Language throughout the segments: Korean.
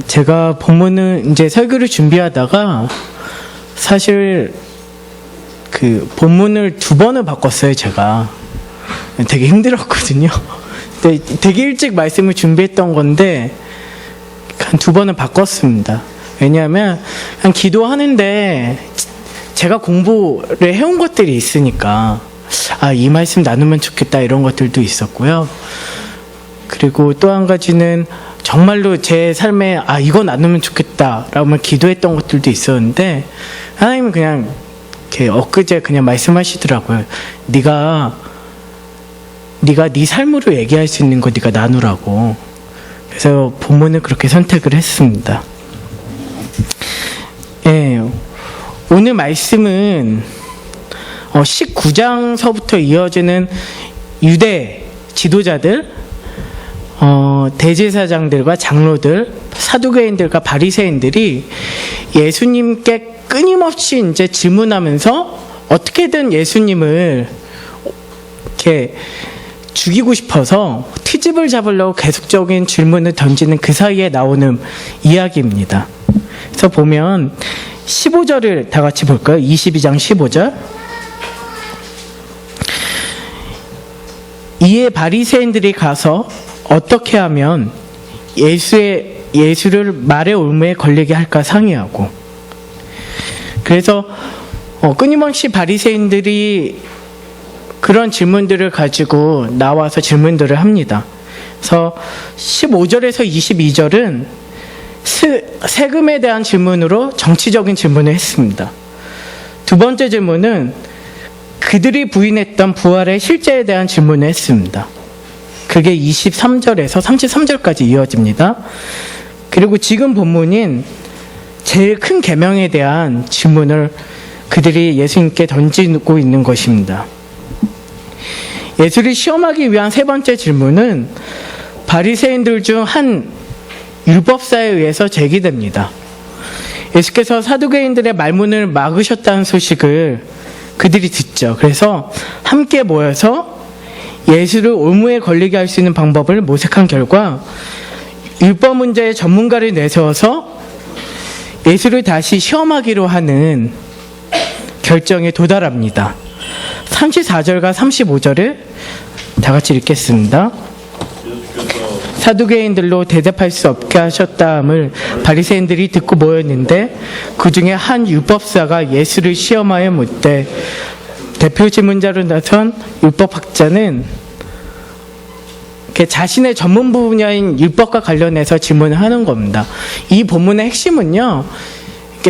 제가 본문은 이제 설교를 준비하다가 사실 그 본문을 2번을 바꿨어요, 제가. 되게 힘들었거든요. 근데 되게 일찍 말씀을 준비했던 건데 한 2번을 바꿨습니다. 왜냐하면 그냥 기도하는데 제가 공부를 해온 것들이 있으니까 이 말씀 나누면 좋겠다 이런 것들도 있었고요. 그리고 또 한 가지는 정말로 제 삶에 이거 나누면 좋겠다라고 기도했던 것들도 있었는데 하나님은 그냥 이렇게 엊그제 그냥 말씀하시더라고요. 네가 네 삶으로 얘기할 수 있는 거 네가 나누라고. 그래서 본문을 그렇게 선택을 했습니다. 오늘 말씀은 19장서부터 이어지는 유대 지도자들, 대제사장들과 장로들, 사두개인들과 바리새인들이 예수님께 끊임없이 이제 질문하면서 어떻게든 예수님을 이렇게 죽이고 싶어서 트집을 잡으려고 계속적인 질문을 던지는 그 사이에 나오는 이야기입니다. 그래서 보면 15절을 다 같이 볼까요? 22장 15절. 이에 바리새인들이 가서 어떻게 하면 예수를 말의 올무에 걸리게 할까 상의하고, 그래서 끊임없이 바리새인들이 그런 질문들을 가지고 나와서 질문들을 합니다. 그래서 15절에서 22절은 세금에 대한 질문으로 정치적인 질문을 했습니다. 두 번째 질문은 그들이 부인했던 부활의 실제에 대한 질문을 했습니다. 그게 23절에서 33절까지 이어집니다. 그리고 지금 본문인 제일 큰 계명에 대한 질문을 그들이 예수님께 던지고 있는 것입니다. 예수를 시험하기 위한 세 번째 질문은 바리새인들 중 한 율법사에 의해서 제기됩니다. 예수께서 사두개인들의 말문을 막으셨다는 소식을 그들이 듣죠. 그래서 함께 모여서 예수를 올무에 걸리게 할 수 있는 방법을 모색한 결과 율법 문제의 전문가를 내세워서 예수를 다시 시험하기로 하는 결정에 도달합니다. 34절과 35절을 다 같이 읽겠습니다. 사두개인들로 대답할 수 없게 하셨다함을 바리새인들이 듣고 모였는데 그 중에 한 율법사가 예수를 시험하여 묻되 대표 질문자로 나선 율법학자는 자신의 전문 분야인 율법과 관련해서 질문을 하는 겁니다. 이 본문의 핵심은요,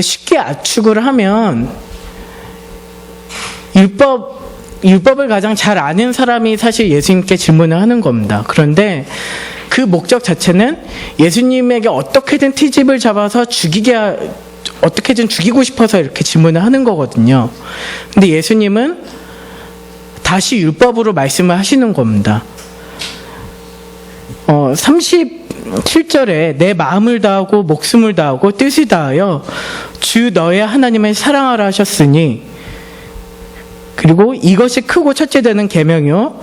쉽게 압축을 하면 율법을 가장 잘 아는 사람이 사실 예수님께 질문을 하는 겁니다. 그런데 그 목적 자체는 예수님에게 어떻게든 트집을 잡아서 어떻게든 죽이고 싶어서 이렇게 질문을 하는 거거든요. 근데 예수님은 다시 율법으로 말씀을 하시는 겁니다. 37절에 내 마음을 다하고 목숨을 다하고 뜻을 다하여 주 너의 하나님을 사랑하라 하셨으니, 그리고 이것이 크고 첫째 되는 계명이요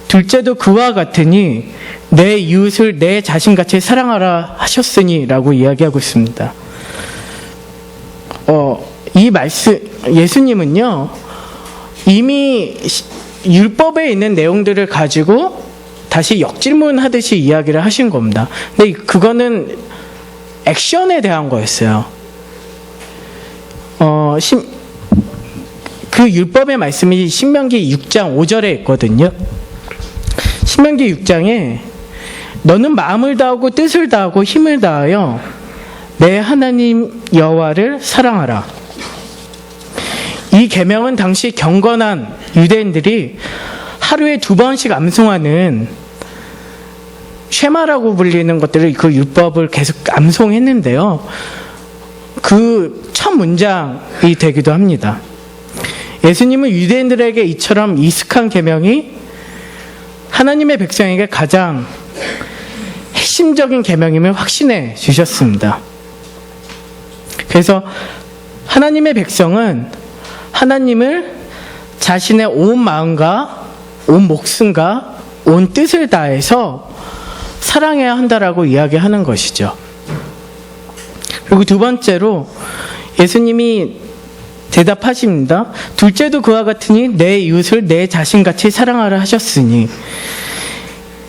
둘째도 그와 같으니 내 이웃을 내 자신같이 사랑하라 하셨으니 라고 이야기하고 있습니다. 이 말씀, 예수님은요 이미 율법에 있는 내용들을 가지고 다시 역질문하듯이 이야기를 하신 겁니다. 근데 그거는 액션에 대한 거였어요. 그 율법의 말씀이 신명기 6장 5절에 있거든요. 신명기 6장에 너는 마음을 다하고 뜻을 다하고 힘을 다하여 내 하나님 여호와를 사랑하라. 이 계명은 당시 경건한 유대인들이 하루에 2번씩 암송하는 쉐마라고 불리는 것들을, 그 율법을 계속 암송했는데요. 그 첫 문장이 되기도 합니다. 예수님은 유대인들에게 이처럼 익숙한 계명이 하나님의 백성에게 가장 핵심적인 계명임을 확신해 주셨습니다. 그래서 하나님의 백성은 하나님을 자신의 온 마음과 온 목숨과 온 뜻을 다해서 사랑해야 한다라고 이야기하는 것이죠. 그리고 두 번째로 예수님이 대답하십니다. 둘째도 그와 같으니 내 이웃을 내 자신같이 사랑하라 하셨으니,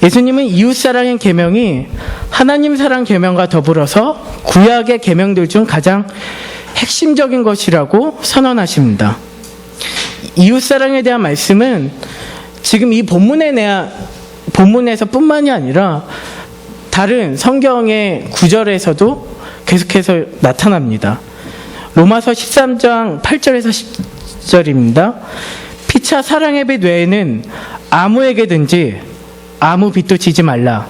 예수님은 이웃사랑의 계명이 하나님 사랑 계명과 더불어서 구약의 계명들 중 가장 핵심적인 것이라고 선언하십니다. 이웃사랑에 대한 말씀은 지금 이 본문에서 뿐만이 아니라 다른 성경의 구절에서도 계속해서 나타납니다. 로마서 13장 8절에서 10절입니다. 피차 사랑의 빚 외에는 아무에게든지 아무 빚도 지지 말라.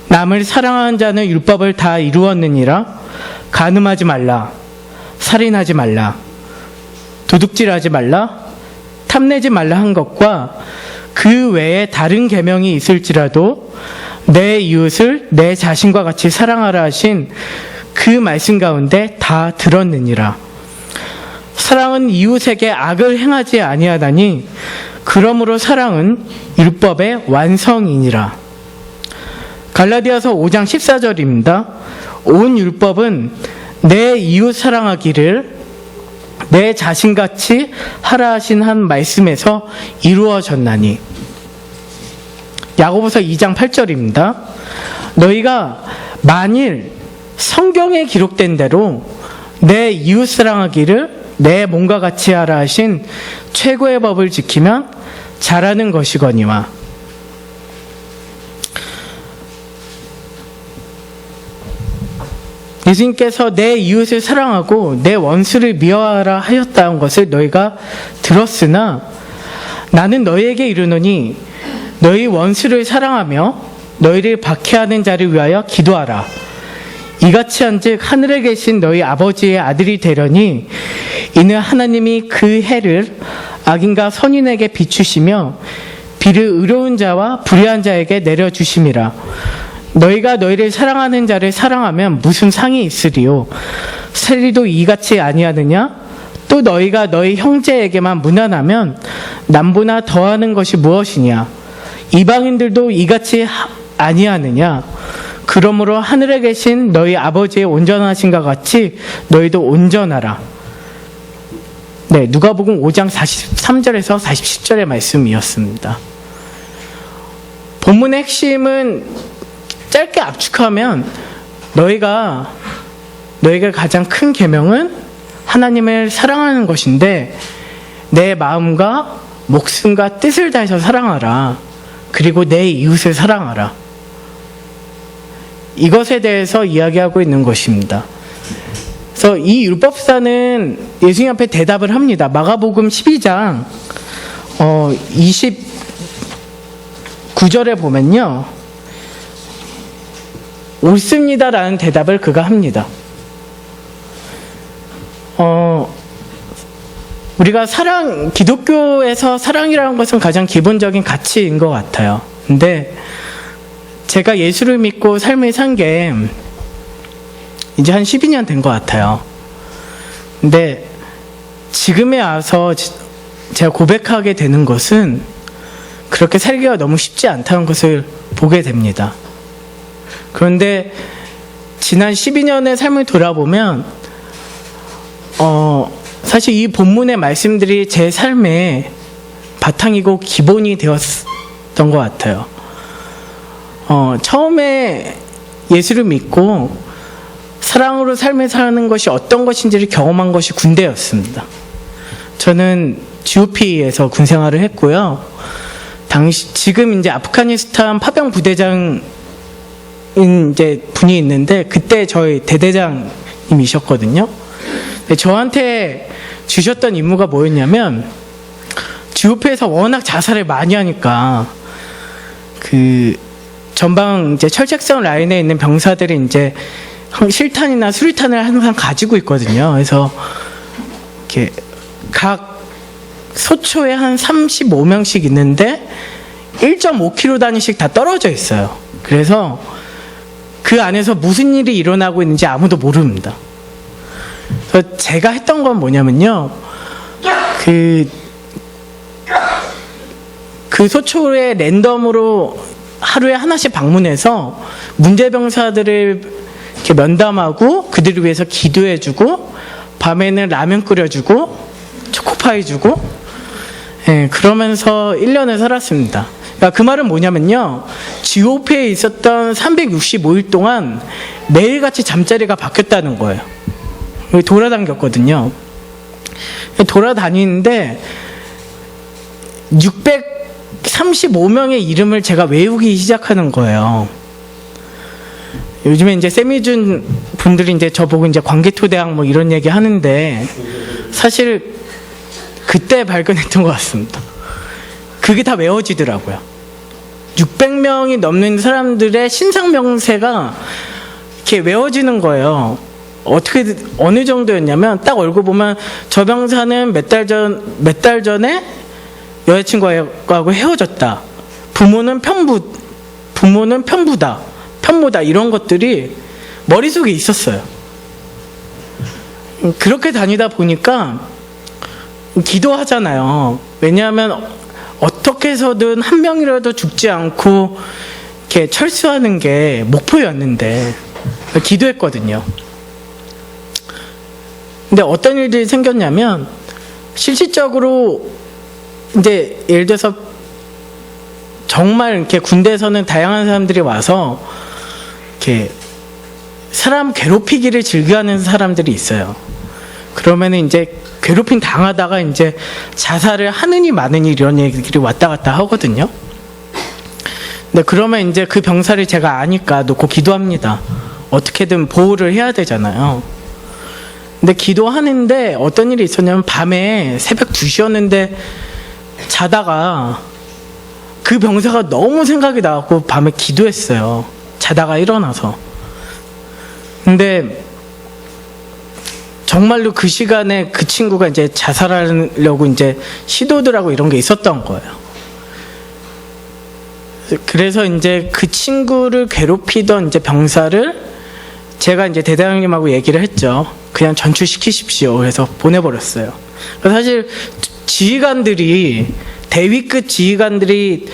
남을 사랑하는 자는 율법을 다 이루었느니라. 간음하지 말라. 살인하지 말라. 도둑질하지 말라. 탐내지 말라 한 것과 그 외에 다른 계명이 있을지라도 내 이웃을 내 자신과 같이 사랑하라 하신 그 말씀 가운데 다 들었느니라. 사랑은 이웃에게 악을 행하지 아니하다니 그러므로 사랑은 율법의 완성이니라. 갈라디아서 5장 14절입니다. 온 율법은 내 이웃 사랑하기를 내 자신같이 하라 하신 한 말씀에서 이루어졌나니. 야고보서 2장 8절입니다. 너희가 만일 성경에 기록된 대로 내 이웃 사랑하기를 내 몸과 같이 하라 하신 최고의 법을 지키면 잘하는 것이거니와. 예수님께서 내 이웃을 사랑하고 내 원수를 미워하라 하였다는 것을 너희가 들었으나 나는 너희에게 이르노니 너희 원수를 사랑하며 너희를 박해하는 자를 위하여 기도하라. 이같이 한즉 하늘에 계신 너희 아버지의 아들이 되려니 이는 하나님이 그 해를 악인과 선인에게 비추시며 비를 의로운 자와 불의한 자에게 내려주심이라. 너희가 너희를 사랑하는 자를 사랑하면 무슨 상이 있으리요? 세리도 이같이 아니하느냐? 또 너희가 너희 형제에게만 무난하면 남보나 더하는 것이 무엇이냐? 이방인들도 이같이 아니하느냐? 그러므로 하늘에 계신 너희 아버지의 온전하신가 같이 너희도 온전하라. 네, 누가복음 5장 43절에서 47절의 말씀이었습니다. 본문의 핵심은 짧게 압축하면 너희가 가장 큰 계명은 하나님을 사랑하는 것인데 내 마음과 목숨과 뜻을 다해서 사랑하라. 그리고 내 이웃을 사랑하라. 이것에 대해서 이야기하고 있는 것입니다. 그래서 이 율법사는 예수님 앞에 대답을 합니다. 마가복음 12장 29절에 보면요, 옳습니다라는 대답을 그가 합니다. 우리가 기독교에서 사랑이라는 것은 가장 기본적인 가치인 것 같아요. 근데 제가 예수를 믿고 삶을 산 게 이제 한 12년 된 것 같아요. 근데 지금에 와서 제가 고백하게 되는 것은 그렇게 살기가 너무 쉽지 않다는 것을 보게 됩니다. 그런데 지난 12년의 삶을 돌아보면 사실 이 본문의 말씀들이 제 삶의 바탕이고 기본이 되었던 것 같아요. 처음에 예수를 믿고 사랑으로 삶을 사는 것이 어떤 것인지를 경험한 것이 군대였습니다. 저는 GOP에서 군 생활을 했고요. 지금 이제 아프가니스탄 파병 부대장인 이제 분이 있는데 그때 저희 대대장님이셨거든요. 저한테 주셨던 임무가 뭐였냐면, GOP에서 워낙 자살을 많이 하니까 그 전방 이제 철책선 라인에 있는 병사들이 이제 실탄이나 수리탄을 항상 가지고 있거든요. 그래서 이렇게 각 소초에 한 35명씩 있는데 1.5km 단위씩 다 떨어져 있어요. 그래서 그 안에서 무슨 일이 일어나고 있는지 아무도 모릅니다. 그래서 제가 했던 건 뭐냐면요, 그 소초에 랜덤으로 하루에 하나씩 방문해서 문제병사들을 이렇게 면담하고 그들을 위해서 기도해주고 밤에는 라면 끓여주고 초코파이 주고 그러면서 1년을 살았습니다. 그러니까 그 말은 뭐냐면요, GOP에 있었던 365일 동안 매일같이 잠자리가 바뀌었다는 거예요. 돌아다녔거든요. 돌아다니는데 635명의 이름을 제가 외우기 시작하는 거예요. 요즘에 이제 세미준 분들이 이제 저보고 이제 광개토대학 뭐 이런 얘기 하는데, 사실 그때 발견했던 것 같습니다. 그게 다 외워지더라고요. 600명이 넘는 사람들의 신상명세가 이렇게 외워지는 거예요. 어떻게, 어느 정도였냐면, 딱 얼굴 보면 저 병사는 몇 달 전에 여자친구하고 헤어졌다. 부모는 편부다. 편모다. 이런 것들이 머릿속에 있었어요. 그렇게 다니다 보니까 기도하잖아요. 왜냐하면 어떻게 해서든 한 명이라도 죽지 않고 이렇게 철수하는 게 목표였는데 기도했거든요. 근데 어떤 일들이 생겼냐면, 실질적으로 이제 예를 들어서 정말 이렇게 군대에서는 다양한 사람들이 와서 이렇게 사람 괴롭히기를 즐겨하는 사람들이 있어요. 그러면은 이제 괴롭힘 당하다가 이제 자살을 하느니 마느니 이런 얘기들이 왔다 갔다 하거든요. 근데 그러면 이제 그 병사를 제가 아니까 놓고 기도합니다. 어떻게든 보호를 해야 되잖아요. 근데 기도하는데 어떤 일이 있었냐면, 밤에 새벽 2시였는데 자다가 그 병사가 너무 생각이 나고 밤에 기도했어요. 자다가 일어나서. 근데 정말로 그 시간에 그 친구가 이제 자살하려고 이제 시도들하고 이런 게 있었던 거예요. 그래서 이제 그 친구를 괴롭히던 이제 병사를 제가 이제 대대장님하고 얘기를 했죠. 그냥 전출시키십시오. 그래서 보내버렸어요. 사실 지휘관들이, 대위급 지휘관들이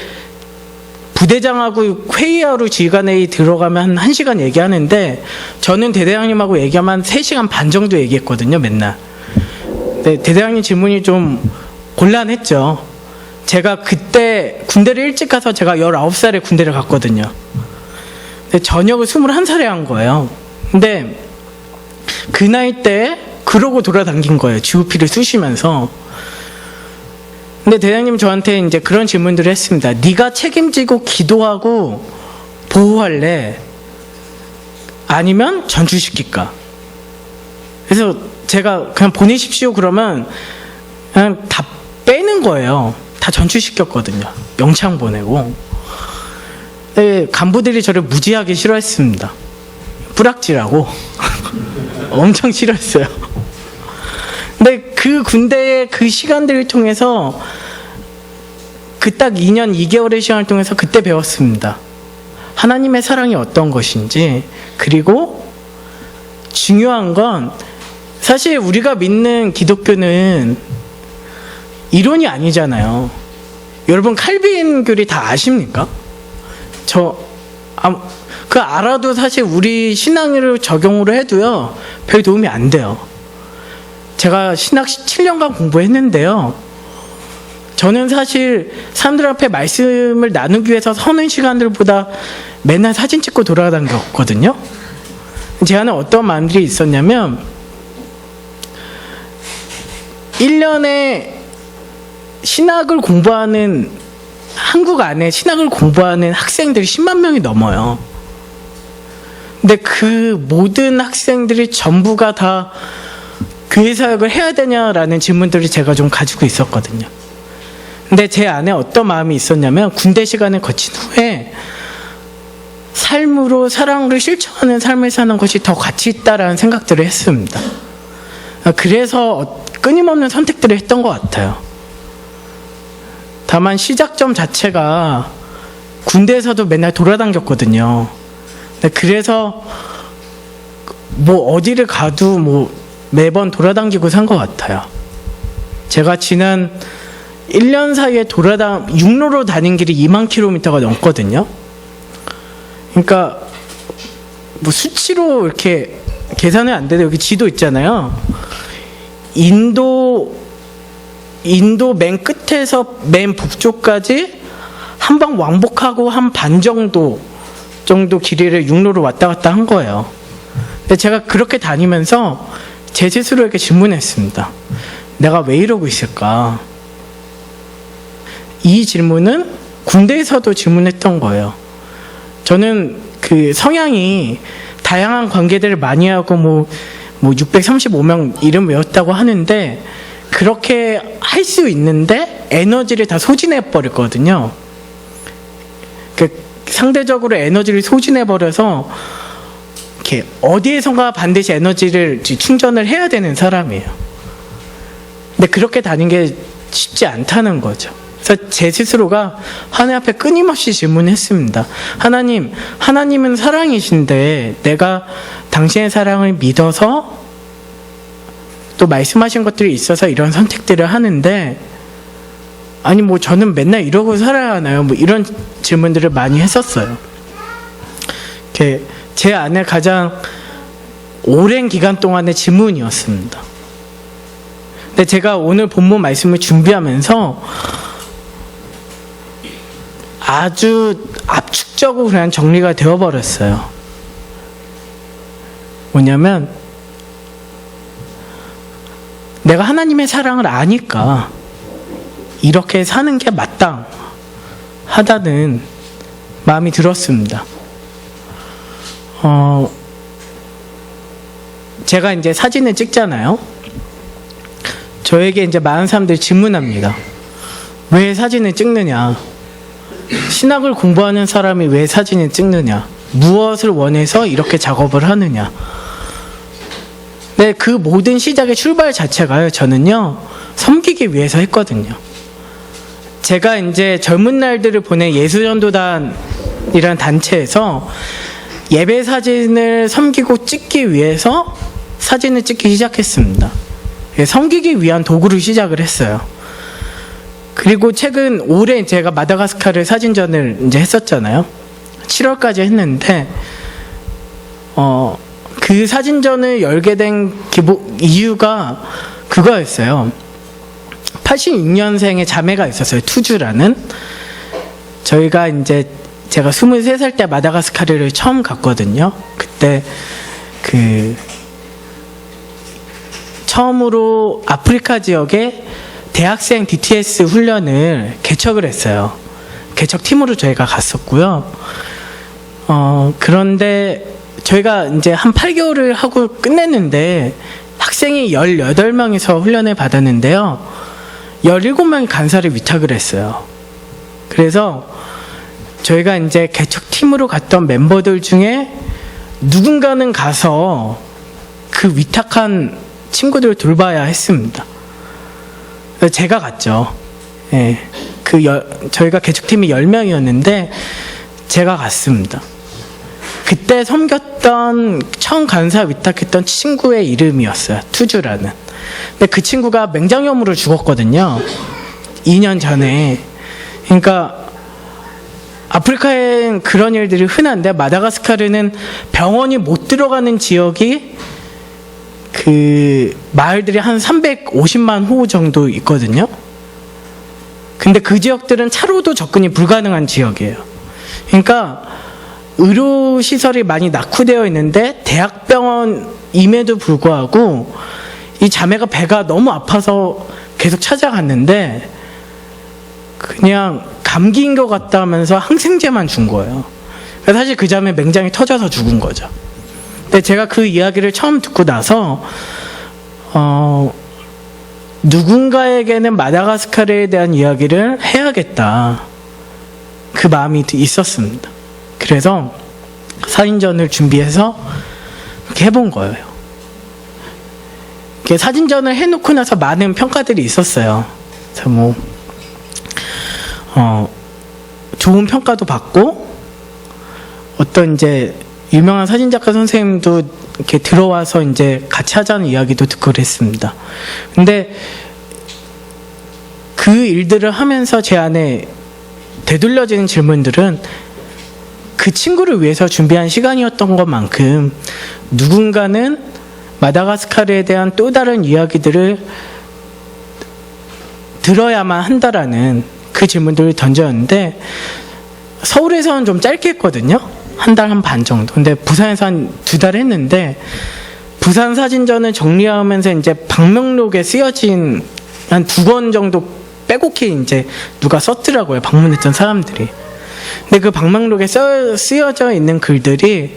부대장하고 회의하러 지휘관회의 들어가면 한 1시간 얘기하는데, 저는 대대장님하고 얘기하면 3시간 반 정도 얘기했거든요, 맨날. 근데 대대장님 질문이 좀 곤란했죠. 제가 그때 군대를 일찍 가서 제가 19살에 군대를 갔거든요. 근데 전역을 21살에 한 거예요. 근데 그 나이 때 그러고 돌아다닌 거예요. GOP를 쑤시면서. 근데 대장님 저한테 이제 그런 질문들을 했습니다. 네가 책임지고 기도하고 보호할래? 아니면 전출시킬까? 그래서 제가 그냥 보내십시오 그러면 그냥 다 빼는 거예요. 다 전출시켰거든요. 영창 보내고. 네, 간부들이 저를 무지하게 싫어했습니다. 뿌락지라고. 엄청 싫어했어요. 근데 그 군대의 그 시간들을 통해서, 그 딱 2년 2개월의 시간을 통해서 그때 배웠습니다. 하나님의 사랑이 어떤 것인지. 그리고 중요한 건, 사실 우리가 믿는 기독교는 이론이 아니잖아요. 여러분 칼빈 교리 다 아십니까? 그 알아도 사실 우리 신앙을 적용으로 해도요, 별 도움이 안 돼요. 제가 신학 7년간 공부했는데요, 저는 사실 사람들 앞에 말씀을 나누기 위해서 서는 시간들보다 맨날 사진 찍고 돌아다녔거든요. 제 안에 어떤 마음들이 있었냐면, 1년에 신학을 공부하는, 한국 안에 신학을 공부하는 학생들이 10만 명이 넘어요. 근데 그 모든 학생들이 전부가 다 교회 사역을 해야 되냐라는 질문들을 제가 좀 가지고 있었거든요. 근데 제 안에 어떤 마음이 있었냐면, 군대 시간을 거친 후에 삶으로, 사랑으로 실천하는 삶을 사는 것이 더 가치 있다라는 생각들을 했습니다. 그래서 끊임없는 선택들을 했던 것 같아요. 다만 시작점 자체가 군대에서도 맨날 돌아다녔거든요. 그래서 뭐 어디를 가도 뭐 매번 돌아다니고 산 것 같아요. 제가 지난 1년 사이에 육로로 다닌 길이 2만 킬로미터가 넘거든요. 그러니까 뭐 수치로 이렇게 계산은 안 되는데 여기 지도 있잖아요. 인도 맨 끝에서 맨 북쪽까지 한 방 왕복하고 한 반 정도 길이를 육로로 왔다 갔다 한 거예요. 근데 제가 그렇게 다니면서 제 스스로에게 질문했습니다. 내가 왜 이러고 있을까? 이 질문은 군대에서도 질문했던 거예요. 저는 그 성향이 다양한 관계들을 많이 하고 뭐 635명 이름 외웠다고 하는데 그렇게 할 수 있는데 에너지를 다 소진해 버렸거든요. 그 상대적으로 에너지를 소진해 버려서 이렇게 어디에선가 반드시 에너지를 충전을 해야 되는 사람이에요. 근데 그렇게 다닌 게 쉽지 않다는 거죠. 그래서 제 스스로가 하나님 앞에 끊임없이 질문했습니다. 하나님은 사랑이신데 내가 당신의 사랑을 믿어서 또 말씀하신 것들이 있어서 이런 선택들을 하는데 아니 뭐 저는 맨날 이러고 살아야 하나요? 뭐 이런 질문들을 많이 했었어요. 이렇게 제 안에 가장 오랜 기간 동안의 질문이었습니다. 근데 제가 오늘 본문 말씀을 준비하면서 아주 압축적으로 그냥 정리가 되어버렸어요. 뭐냐면 내가 하나님의 사랑을 아니까 이렇게 사는 게 마땅하다는 마음이 들었습니다. 제가 이제 사진을 찍잖아요. 저에게 이제 많은 사람들이 질문합니다. 왜 사진을 찍느냐? 신학을 공부하는 사람이 왜 사진을 찍느냐? 무엇을 원해서 이렇게 작업을 하느냐? 네, 그 모든 시작의 출발 자체가요, 저는요, 섬기기 위해서 했거든요. 제가 이제 젊은 날들을 보낸 예수전도단이라는 단체에서 예배 사진을 섬기고 찍기 위해서 사진을 찍기 시작했습니다. 섬기기 위한 도구를 시작을 했어요. 그리고 최근 올해 제가 마다가스카르 사진전을 이제 했었잖아요. 7월까지 했는데 그 사진전을 열게 된 이유가 그거였어요. 86년생의 자매가 있었어요. 투주라는. 저희가 이제 제가 23살 때 마다가스카르를 처음 갔거든요. 그때 처음으로 아프리카 지역에 대학생 DTS 훈련을 개척을 했어요. 개척팀으로 저희가 갔었고요. 그런데 저희가 이제 한 8개월을 하고 끝냈는데 학생이 18명이서 훈련을 받았는데요. 17명이 간사를 위탁을 했어요. 그래서 저희가 이제 개척팀으로 갔던 멤버들 중에 누군가는 가서 그 위탁한 친구들을 돌봐야 했습니다. 제가 갔죠. 예. 저희가 개척팀이 10명이었는데 제가 갔습니다. 그때 섬겼던 처음 간사 위탁했던 친구의 이름이었어요. 투주라는. 근데 그 친구가 맹장염으로 죽었거든요. 2년 전에. 그러니까 아프리카엔 그런 일들이 흔한데 마다가스카르는 병원이 못 들어가는 지역이 그 마을들이 한 350만 호 정도 있거든요. 근데 그 지역들은 차로도 접근이 불가능한 지역이에요. 그러니까 의료시설이 많이 낙후되어 있는데 대학병원임에도 불구하고 이 자매가 배가 너무 아파서 계속 찾아갔는데 그냥 감기인 것 같다 하면서 항생제만 준 거예요. 사실 그 자매 맹장이 터져서 죽은 거죠. 근데 제가 그 이야기를 처음 듣고 나서 누군가에게는 마다가스카르에 대한 이야기를 해야겠다. 그 마음이 있었습니다. 그래서 사진전을 준비해서 이렇게 해본 거예요. 이렇게 사진전을 해놓고 나서 많은 평가들이 있었어요. 그래서 좋은 평가도 받고 어떤 이제 유명한 사진작가 선생님도 이렇게 들어와서 이제 같이 하자는 이야기도 듣고 그랬습니다. 근데 그 일들을 하면서 제 안에 되돌려지는 질문들은 그 친구를 위해서 준비한 시간이었던 것만큼 누군가는 마다가스카르에 대한 또 다른 이야기들을 들어야만 한다라는 그 질문들을 던졌는데, 서울에서는 좀 짧게 했거든요. 한 달 한 반 정도. 근데 부산에서 한 2달 했는데, 부산 사진전을 정리하면서 이제 방명록에 쓰여진 한 2권 정도 빼곡히 이제 누가 썼더라고요. 방문했던 사람들이. 근데 그 방명록에 쓰여져 있는 글들이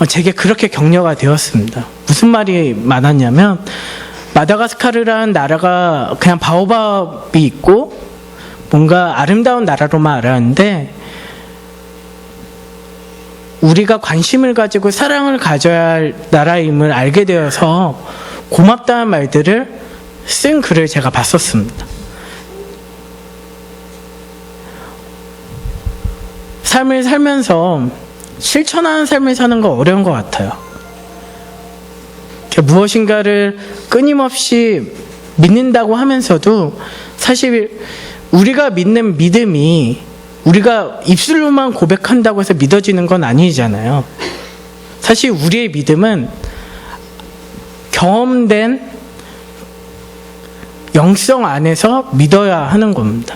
제게 그렇게 격려가 되었습니다. 무슨 말이 많았냐면, 마다가스카르라는 나라가 그냥 바오밥이 있고 뭔가 아름다운 나라로만 알았는데, 우리가 관심을 가지고 사랑을 가져야 할 나라임을 알게 되어서 고맙다는 말들을 쓴 글을 제가 봤었습니다. 삶을 살면서 실천하는 삶을 사는 거 어려운 것 같아요. 무엇인가를 끊임없이 믿는다고 하면서도 사실 우리가 믿는 믿음이 우리가 입술로만 고백한다고 해서 믿어지는 건 아니잖아요. 사실 우리의 믿음은 경험된 영성 안에서 믿어야 하는 겁니다.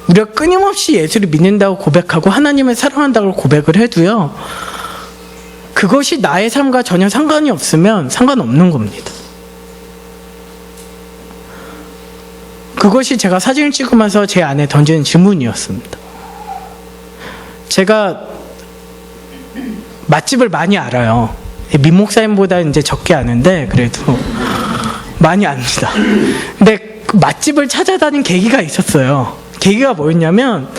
우리가 끊임없이 예수를 믿는다고 고백하고 하나님을 사랑한다고 고백을 해도요, 그것이 나의 삶과 전혀 상관이 없으면 상관없는 겁니다. 그것이 제가 사진을 찍으면서 제 안에 던지는 질문이었습니다. 제가 맛집을 많이 알아요. 민 목사님보다 이제 적게 아는데 그래도 많이 압니다. 근데 그 맛집을 찾아다닌 계기가 있었어요. 계기가 뭐였냐면,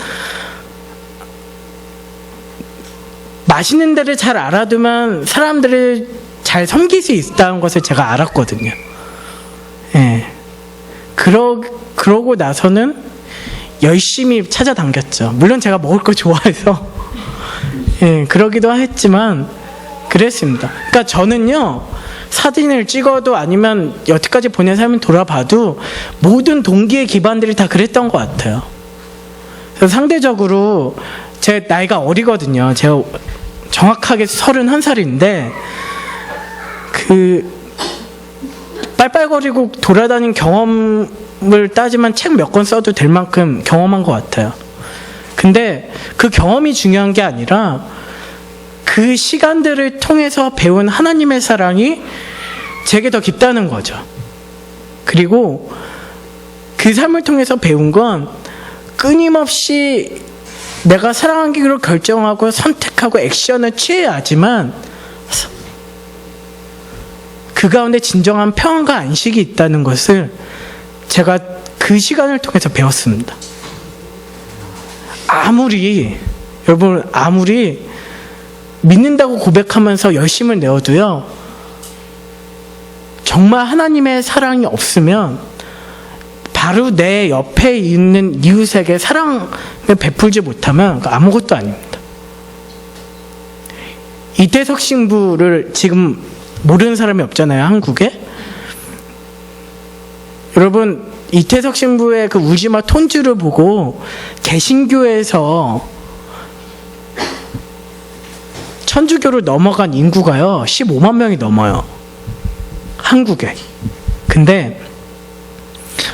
맛있는 데를 잘 알아두면 사람들을 잘 섬길 수 있다는 것을 제가 알았거든요. 예. 그러고 나서는 열심히 찾아다녔죠. 물론 제가 먹을 거 좋아해서 예, 그러기도 했지만 그랬습니다. 그러니까 저는요, 사진을 찍어도 아니면 여태까지 보낸 삶을 돌아봐도 모든 동기의 기반들이 다 그랬던 것 같아요. 그래서 상대적으로 제 나이가 어리거든요. 제가 정확하게 31살인데 그 빨빨거리고 돌아다닌 경험을 따지면 책 몇 권 써도 될 만큼 경험한 것 같아요. 근데 그 경험이 중요한 게 아니라 그 시간들을 통해서 배운 하나님의 사랑이 제게 더 깊다는 거죠. 그리고 그 삶을 통해서 배운 건 끊임없이 내가 사랑하기로 결정하고 선택하고 액션을 취해야지만 그 가운데 진정한 평안과 안식이 있다는 것을 제가 그 시간을 통해서 배웠습니다. 여러분 아무리 믿는다고 고백하면서 열심을 내어도요, 정말 하나님의 사랑이 없으면 바로 내 옆에 있는 이웃에게 사랑을 베풀지 못하면 아무것도 아닙니다. 이태석 신부를 지금 모르는 사람이 없잖아요, 한국에. 여러분, 이태석 신부의 그 울지마 톤주를 보고 개신교에서 천주교로 넘어간 인구가요 15만 명이 넘어요, 한국에. 근데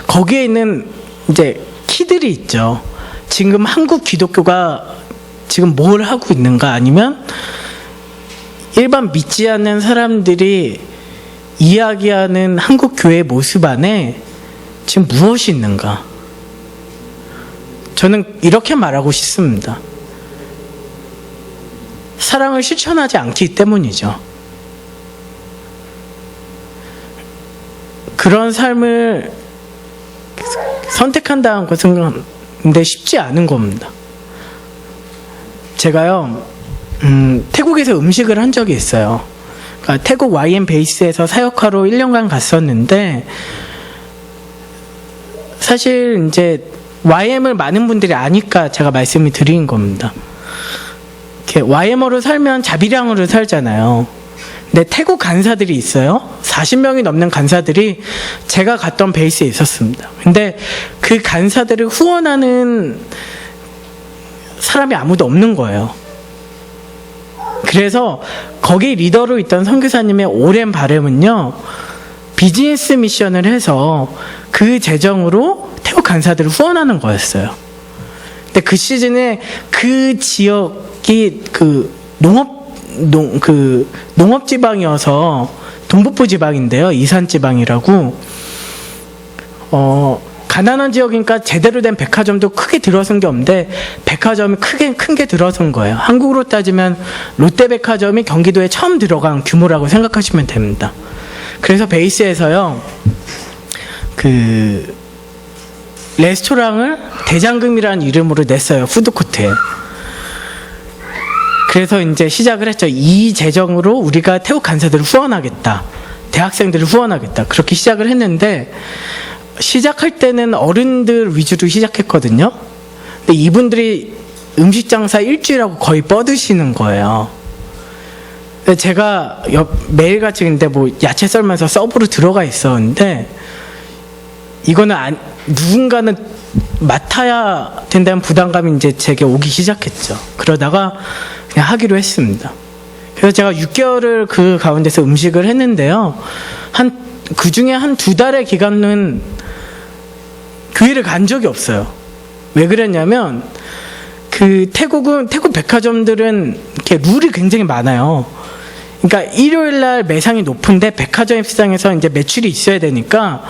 거기에 있는 이제 키들이 있죠. 지금 한국 기독교가 지금 뭘 하고 있는가, 아니면 일반 믿지 않는 사람들이 이야기하는 한국 교회의 모습 안에 지금 무엇이 있는가. 저는 이렇게 말하고 싶습니다. 사랑을 실천하지 않기 때문이죠. 그런 삶을 선택한다는 것은 근데 쉽지 않은 겁니다. 제가요, 태국에서 음식을 한 적이 있어요. 그러니까 태국 YM 베이스에서 사역하러 1년간 갔었는데, 사실 이제 YM을 많은 분들이 아니까 제가 말씀을 드린 겁니다. YM으로 살면 자비량으로 살잖아요. 근데 태국 간사들이 있어요. 40명이 넘는 간사들이 제가 갔던 베이스에 있었습니다. 근데 그 간사들을 후원하는 사람이 아무도 없는 거예요. 그래서 거기 리더로 있던 선교사님의 오랜 바람은요, 비즈니스 미션을 해서 그 재정으로 태국 간사들을 후원하는 거였어요. 근데 그 시즌에 그 지역이 그 농업 지방이어서 동북부 지방인데요, 이산 지방이라고. 가난한 지역이니까 제대로 된 백화점도 크게 들어선 게 없는데 백화점이 큰 게 들어선 거예요. 한국으로 따지면 롯데백화점이 경기도에 처음 들어간 규모라고 생각하시면 됩니다. 그래서 베이스에서요, 그 레스토랑을 대장금이라는 이름으로 냈어요, 푸드코트에. 그래서 이제 시작을 했죠. 이 재정으로 우리가 태국 간사들을 후원하겠다, 대학생들을 후원하겠다, 그렇게 시작을 했는데, 시작할 때는 어른들 위주로 시작했거든요. 근데 이분들이 음식 장사 일주일하고 거의 뻗으시는 거예요. 제가 매일같이 근데 뭐 야채 썰면서 서브로 들어가 있었는데, 이거는 누군가는 맡아야 된다는 부담감이 이제 제게 오기 시작했죠. 그러다가 그냥 하기로 했습니다. 그래서 제가 6개월을 그 가운데서 음식을 했는데요, 그 중에 한 2달의 기간은 교회를 간 적이 없어요. 왜 그랬냐면, 태국 백화점들은 이렇게 룰이 굉장히 많아요. 그러니까 일요일 날 매상이 높은데 백화점 시장에서 이제 매출이 있어야 되니까,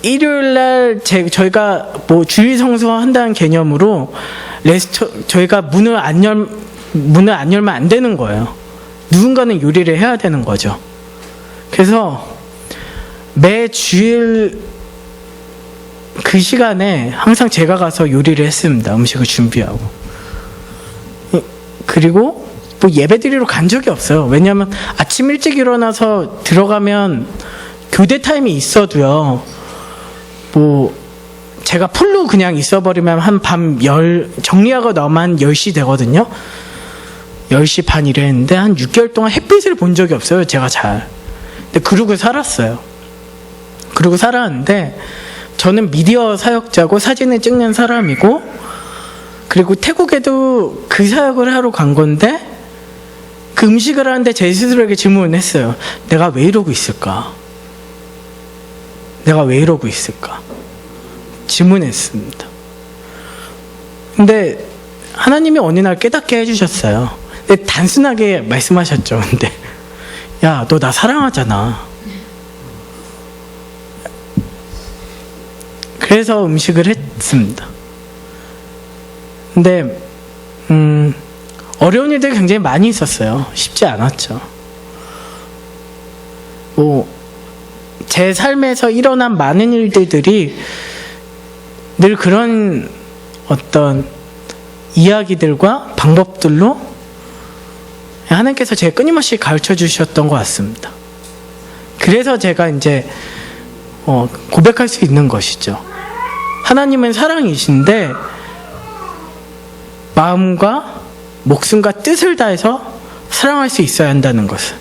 일요일 날 저희가 뭐 주일 성수한다는 개념으로 저희가 문을 안 열면 안 되는 거예요. 누군가는 요리를 해야 되는 거죠. 그래서 매 주일 그 시간에 항상 제가 가서 요리를 했습니다. 음식을 준비하고. 그리고 뭐 예배드리러 간 적이 없어요. 왜냐하면 아침 일찍 일어나서 들어가면 교대 타임이 있어도요, 뭐 제가 풀로 그냥 있어버리면 한 정리하고 나면 10시 되거든요. 10시 반 이랬는데 한 6개월 동안 햇빛을 본 적이 없어요, 제가 잘. 근데 그러고 살았어요. 그러고 살았는데, 저는 미디어 사역자고 사진을 찍는 사람이고, 그리고 태국에도 그 사역을 하러 간 건데, 그 음식을 하는데 제 스스로에게 질문을 했어요. 내가 왜 이러고 있을까? 내가 왜 이러고 있을까? 질문했습니다. 근데 하나님이 어느 날 깨닫게 해주셨어요. 근데 단순하게 말씀하셨죠. 근데 야, 너 나 사랑하잖아. 그래서 음식을 했습니다. 근데 어려운 일들이 굉장히 많이 있었어요. 쉽지 않았죠. 제 삶에서 일어난 많은 일들이 늘 그런 어떤 이야기들과 방법들로 하나님께서 제게 끊임없이 가르쳐 주셨던 것 같습니다. 그래서 제가 이제 고백할 수 있는 것이죠. 하나님은 사랑이신데 마음과 목숨과 뜻을 다해서 사랑할 수 있어야 한다는 것을.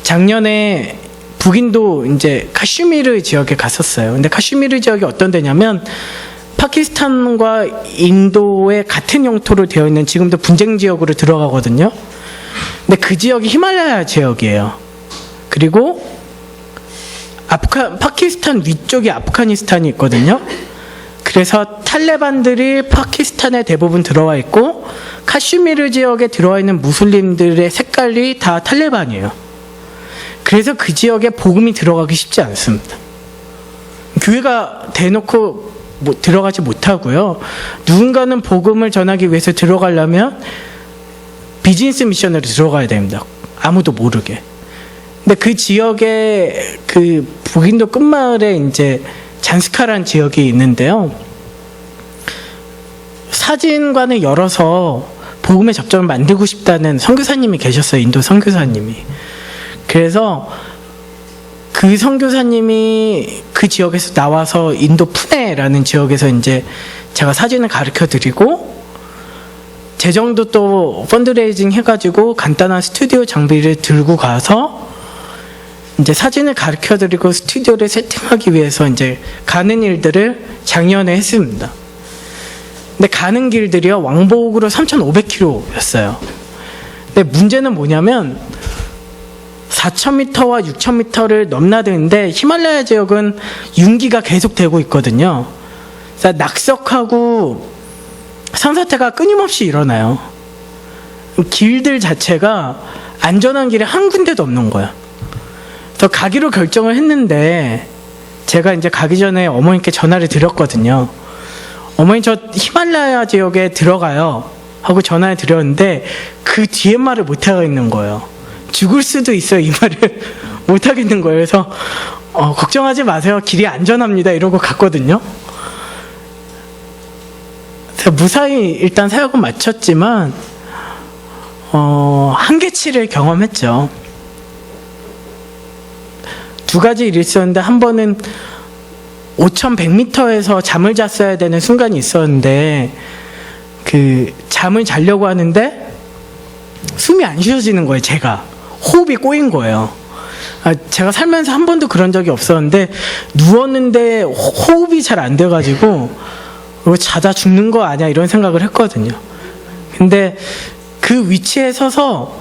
작년에 북인도 이제 카슈미르 지역에 갔었어요. 근데 카슈미르 지역이 어떤 데냐면 파키스탄과 인도의 같은 영토로 되어 있는, 지금도 분쟁 지역으로 들어가거든요. 근데 그 지역이 히말라야 지역이에요. 그리고 파키스탄 위쪽에 아프가니스탄이 있거든요. 그래서 탈레반들이 파키스탄에 대부분 들어와 있고, 카슈미르 지역에 들어와 있는 무슬림들의 색깔이 다 탈레반이에요. 그래서 그 지역에 복음이 들어가기 쉽지 않습니다. 교회가 대놓고 들어가지 못하고요. 누군가는 복음을 전하기 위해서 들어가려면 비즈니스 미션으로 들어가야 됩니다. 아무도 모르게. 근데 그 지역에 그 북인도 끝마을에 이제 잔스카라는 지역이 있는데요. 사진관을 열어서 복음의 접점을 만들고 싶다는 선교사님이 계셨어요. 인도 선교사님이. 그래서 그 선교사님이 그 지역에서 나와서 인도 푸네라는 지역에서 이제 제가 사진을 가르쳐 드리고, 재정도 또 펀드레이징 해가지고 간단한 스튜디오 장비를 들고 가서 이제 사진을 가르쳐 드리고 스튜디오를 세팅하기 위해서 이제 가는 일들을 작년에 했습니다. 근데 가는 길들이요, 왕복으로 3,500km였어요. 근데 문제는 뭐냐면 4,000m와 6,000m를 넘나드는데 히말라야 지역은 융기가 계속되고 있거든요. 그래서 낙석하고 산사태가 끊임없이 일어나요. 길들 자체가 안전한 길이 한 군데도 없는 거야. 그래서 가기로 결정을 했는데 제가 이제 가기 전에 어머니께 전화를 드렸거든요. 어머니, 저 히말라야 지역에 들어가요 하고 전화를 드렸는데 그 뒤에 말을 못 하겠는 거예요. 죽을 수도 있어요, 이 말을 못 하겠는 거예요. 그래서 걱정하지 마세요, 길이 안전합니다 이러고 갔거든요. 그래서 무사히 일단 사역은 마쳤지만 한계치를 경험했죠. 두 가지 일이 있었는데, 한 번은 5,100m에서 잠을 잤어야 되는 순간이 있었는데 그 잠을 자려고 하는데 숨이 안 쉬어지는 거예요. 제가 호흡이 꼬인 거예요. 제가 살면서 한 번도 그런 적이 없었는데 누웠는데 호흡이 잘 안 돼가지고 자다 죽는 거 아니야 이런 생각을 했거든요. 근데 그 위치에 서서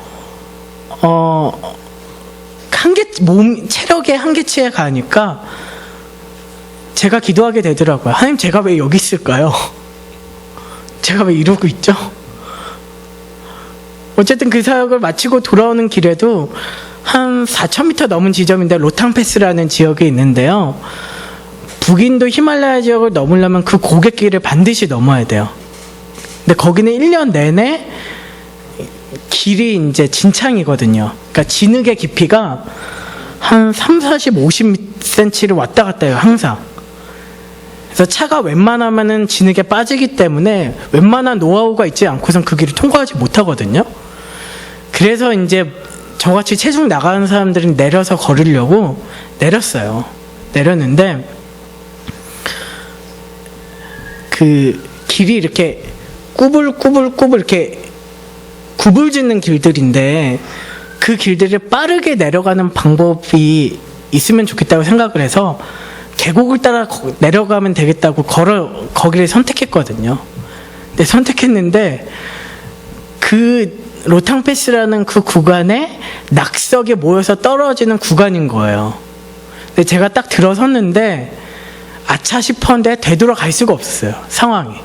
체력의 한계치에 가니까 제가 기도하게 되더라고요. 하나님, 제가 왜 여기 있을까요? 제가 왜 이러고 있죠? 어쨌든 그 사역을 마치고 돌아오는 길에도 한 4,000m 넘은 지점인데 로탕패스라는 지역이 있는데요. 북인도 히말라야 지역을 넘으려면 그 고갯길을 반드시 넘어야 돼요. 근데 거기는 1년 내내 길이 이제 진창이거든요. 그러니까 진흙의 깊이가 한 30, 50cm를 왔다 갔다 해요, 항상. 그래서 차가 웬만하면은 진흙에 빠지기 때문에 웬만한 노하우가 있지 않고선 그 길을 통과하지 못하거든요. 그래서 이제 저같이 체중 나가는 사람들은 내려서 걸으려고 내렸어요. 내렸는데 그 길이 이렇게 꾸불꾸불꾸불 이렇게 굽을짓는 길들인데 그 길들을 빠르게 내려가는 방법이 있으면 좋겠다고 생각을 해서 계곡을 따라 내려가면 되겠다고 거기를 선택했거든요. 근데 선택했는데 그 로탕패스라는 그 구간에 낙석에 모여서 떨어지는 구간인 거예요. 근데 제가 딱 들어섰는데 아차 싶었는데 되돌아갈 수가 없었어요, 상황이.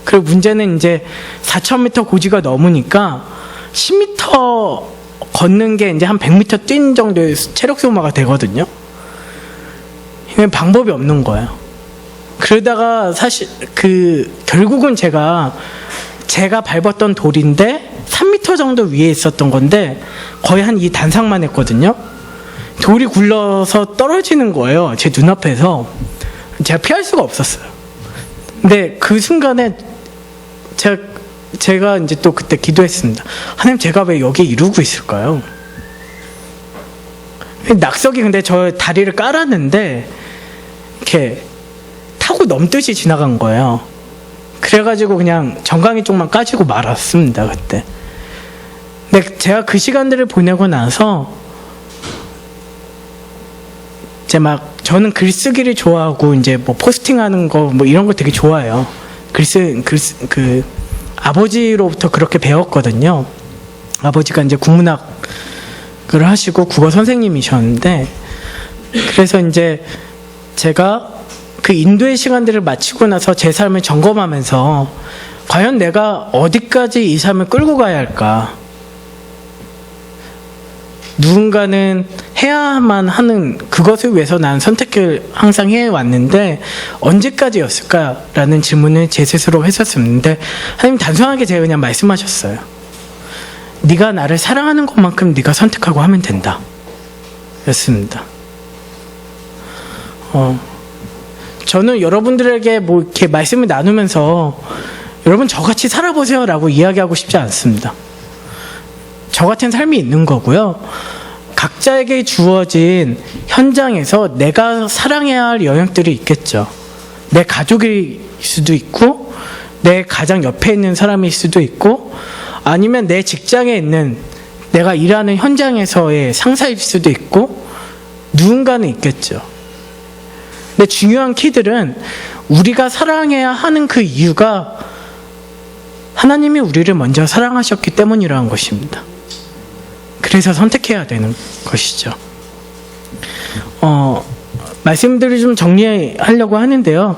그리고 문제는 이제 4,000m 고지가 넘으니까 10m 걷는 게 이제 한 100m 뛴 정도의 체력 소모가 되거든요. 방법이 없는 거예요. 그러다가 사실 결국은 제가 밟았던 돌인데 3m 정도 위에 있었던 건데 거의 한 이 단상만 했거든요. 돌이 굴러서 떨어지는 거예요, 제 눈앞에서. 제가 피할 수가 없었어요. 근데 그 순간에 제가 이제 또 그때 기도했습니다. 하나님, 제가 왜 여기 이러고 있을까요? 낙석이 근데 저 다리를 깔았는데 이렇게 타고 넘듯이 지나간 거예요. 그래가지고 그냥 정강이 쪽만 까지고 말았습니다, 그때. 근데 제가 그 시간들을 보내고 나서 저는 글쓰기를 좋아하고 이제 뭐 포스팅하는 거 뭐 이런 거 되게 좋아해요. 아버지로부터 그렇게 배웠거든요. 아버지가 이제 국문학을 하시고 국어 선생님이셨는데, 그래서 이제 제가 그 인도의 시간들을 마치고 나서 제 삶을 점검하면서 과연 내가 어디까지 이 삶을 끌고 가야 할까? 누군가는 해야만 하는 그것을 위해서 난 선택을 항상 해왔는데 언제까지였을까라는 질문을 제 스스로 했었는데, 하나님 단순하게 제가 그냥 말씀하셨어요. 네가 나를 사랑하는 것만큼 네가 선택하고 하면 된다 였습니다. 저는 여러분들에게 뭐 이렇게 말씀을 나누면서 여러분 저같이 살아보세요 라고 이야기하고 싶지 않습니다. 저 같은 삶이 있는 거고요. 각자에게 주어진 현장에서 내가 사랑해야 할 영역들이 있겠죠. 내 가족일 수도 있고, 내 가장 옆에 있는 사람일 수도 있고, 아니면 내 직장에 있는 내가 일하는 현장에서의 상사일 수도 있고, 누군가는 있겠죠. 근데 중요한 키들은 우리가 사랑해야 하는 그 이유가 하나님이 우리를 먼저 사랑하셨기 때문이라는 것입니다. 그래서 선택해야 되는 것이죠. 말씀들을 좀 정리하려고 하는데요.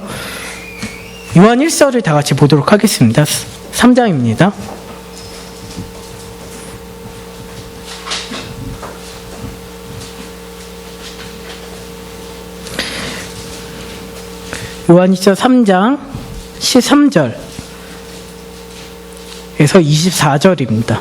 요한 1서를 다 같이 보도록 하겠습니다. 3장입니다. 요한일서 3장 13절에서 24절입니다.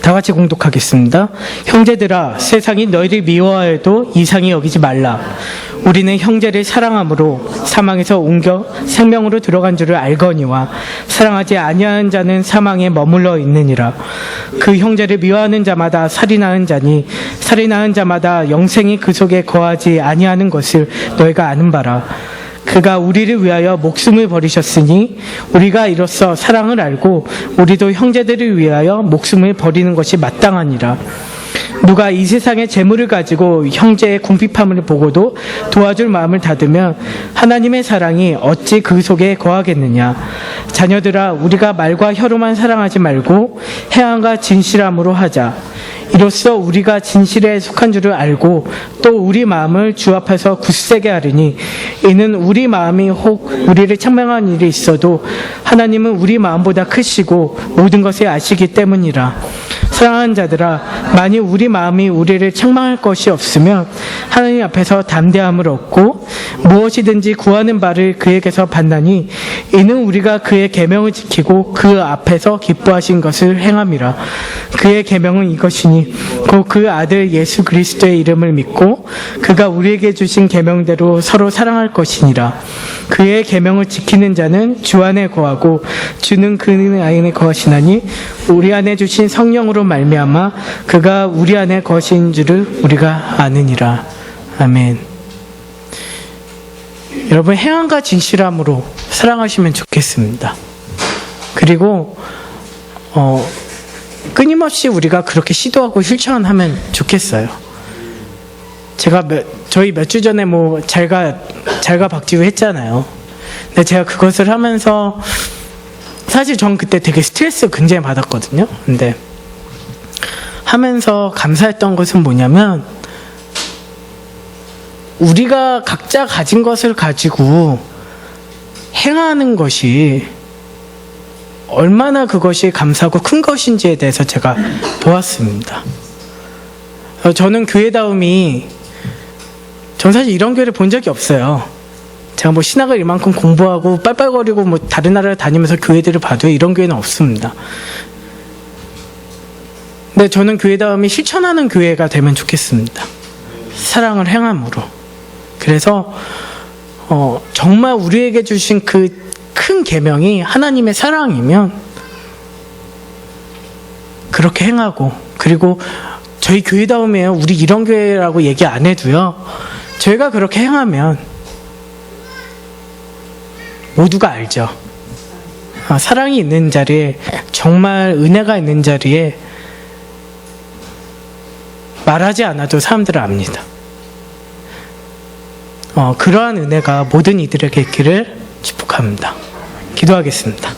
다 같이 공독하겠습니다. 형제들아, 세상이 너희를 미워하여도 이상히 여기지 말라. 우리는 형제를 사랑함으로 사망에서 옮겨 생명으로 들어간 줄을 알거니와 사랑하지 아니하는 자는 사망에 머물러 있느니라. 그 형제를 미워하는 자마다 살인하는 자니 살인하는 자마다 영생이 그 속에 거하지 아니하는 것을 너희가 아는 바라. 그가 우리를 위하여 목숨을 버리셨으니 우리가 이로써 사랑을 알고 우리도 형제들을 위하여 목숨을 버리는 것이 마땅하니라. 누가 이 세상의 재물을 가지고 형제의 궁핍함을 보고도 도와줄 마음을 닫으면 하나님의 사랑이 어찌 그 속에 거하겠느냐. 자녀들아, 우리가 말과 혀로만 사랑하지 말고 행함과 진실함으로 하자. 이로써 우리가 진실에 속한 줄을 알고 또 우리 마음을 주 앞에서 굳세게 하리니 이는 우리 마음이 혹 우리를 책망한 일이 있어도 하나님은 우리 마음보다 크시고 모든 것을 아시기 때문이라. 사랑하는 자들아, 만일 우리 마음이 우리를 책망할 것이 없으면 하나님 앞에서 담대함을 얻고 무엇이든지 구하는 바를 그에게서 받나니 이는 우리가 그의 계명을 지키고 그 앞에서 기뻐하신 것을 행함이라. 그의 계명은 이것이니 곧 그 아들 예수 그리스도의 이름을 믿고 그가 우리에게 주신 계명대로 서로 사랑할 것이니라. 그의 계명을 지키는 자는 주 안에 거하고 주는 그 안에 거하시나니 우리 안에 주신 성령으로 말미암아 그가 우리 안에 거하신 줄을 우리가 아느니라. 아멘. 여러분, 행함과 진실함으로 사랑하시면 좋겠습니다. 그리고 끊임없이 우리가 그렇게 시도하고 실천하면 좋겠어요. 제가 저희 몇 주 전에 잘가 박지우 했잖아요. 근데 제가 그것을 하면서 사실 전 그때 되게 스트레스 굉장히 받았거든요. 근데 하면서 감사했던 것은 뭐냐면 우리가 각자 가진 것을 가지고 행하는 것이 얼마나 그것이 감사하고 큰 것인지에 대해서 제가 보았습니다. 저는 교회다움이, 전 사실 이런 교회를 본 적이 없어요. 제가 신학을 이만큼 공부하고 빨빨거리고 다른 나라를 다니면서 교회들을 봐도 이런 교회는 없습니다. 근데 저는 교회다움이 실천하는 교회가 되면 좋겠습니다. 사랑을 행함으로. 그래서 정말 우리에게 주신 그 큰 계명이 하나님의 사랑이면 그렇게 행하고, 그리고 저희 교회다움이에요, 우리 이런 교회라고 얘기 안 해도요, 저희가 그렇게 행하면 모두가 알죠. 사랑이 있는 자리에, 정말 은혜가 있는 자리에 말하지 않아도 사람들은 압니다. 그러한 은혜가 모든 이들에게 있기를 축복합니다. 기도하겠습니다.